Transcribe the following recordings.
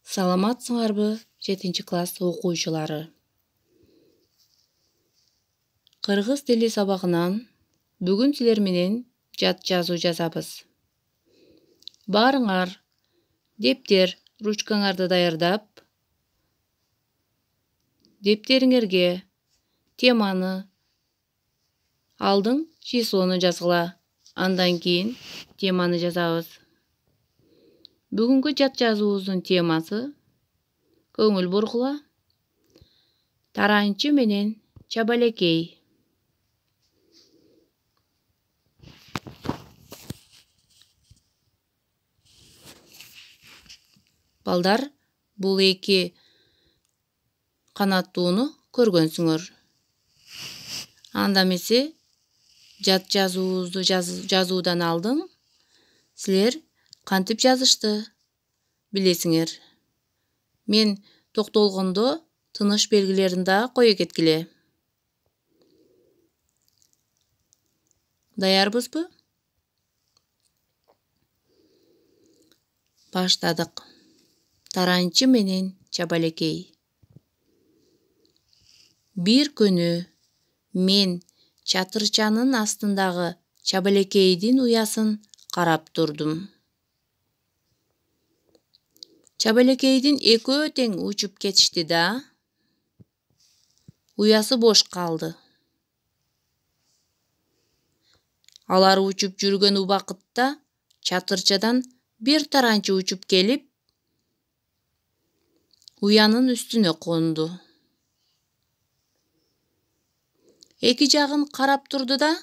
Саламатсыңарбы 7 класс окуучулары. Кыргыз тили сабагынан бүгүн силер менен жат жазуу жазабыз. Барыңар дептер, ручкаңарды даярдап, дептериңерге теманы алдың числону жазгыла, андан кийин теманы жазабыз. Бүгүнкү жат жазуубуздун темасы көңүл бургула, таранчы менен чабалекей. Балдар, бул эки канаттууну көргөнсүңөр. Анда эмесе жат жазуубузду жазуудан алдың силер кантип жазышты билесиңер. Мен токтолгондо тыныш белгилерин да кое кеткиле. Даярбызбы? Баштадык. Таранчы менен чабалекей. Бир күнү мен чатырчанын астындагы чабалекейдин уясын карап турдум. Чабалекейдин экөө тең учуп кетишти да, уясы бош калды. Алар учуп жүргөн убакытта чатырчадан бир таранчы учуп келип, уянын үстүнө конду. Эки жагын карап турду да,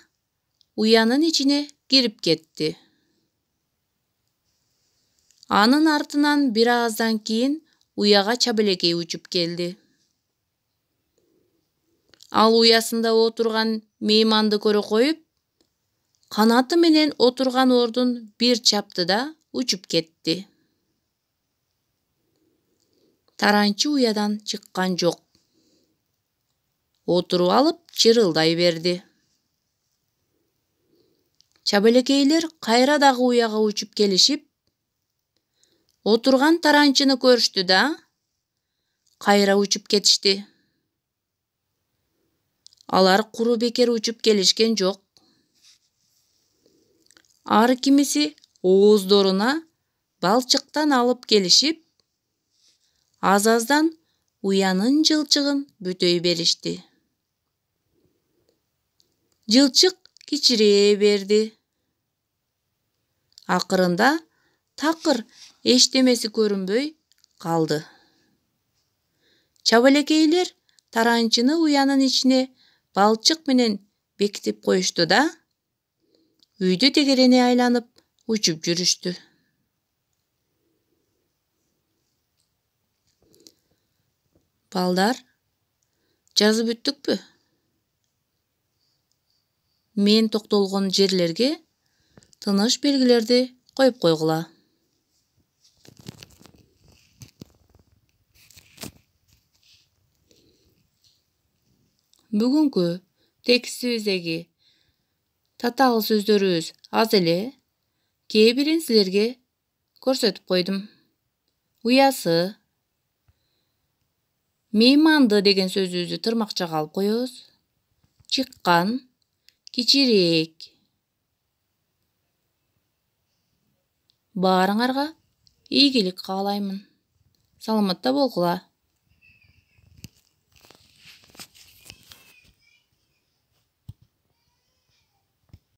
уянын ичине кирип кетти. Анын артынан бир аздан кийин уяга чабалекей учуп келди. Ал уясында отурган мейманды көрө коюп, канаты менен отурган ордун бир чапты да учуп кетти. Таранчы уядан чыккан жок. Отуруп алып чырылдай берди. Чабалекейлер кайра дагы уяга учуп келишип, отурган таранчыны көрүштү да, кайра учуп кетишти. Алар куру бекер учуп келишкен жок. Ар кимиси ооздоруна балчыктан алып келишип, аз-аздан уянын жылчыгын бүтөй беришти. Жылчык кичирее берди. Акырында такыр эчтемеси көрүнбөй калды. Чабалекейлер таранчыны уянын ичине балчык менен бекитип коюшту да, үйдү тегерене айланып учуп жүрүштү. Балдар, жазып бүттүкпү? Мен токтолгон жерлерге тыныш белгилерди коюп койгула. Бүгүнкү текстибиздеги татаал сөздөрүбүз аз эле, кээ бирин силерге көрсөтүп койдум. Уясы, мейманды деген сөзүбүздү тырмакчага алып коебуз. Чыккан, кичирээк. Баарыңарга ийгилик каалаймын. Саламатта болгула.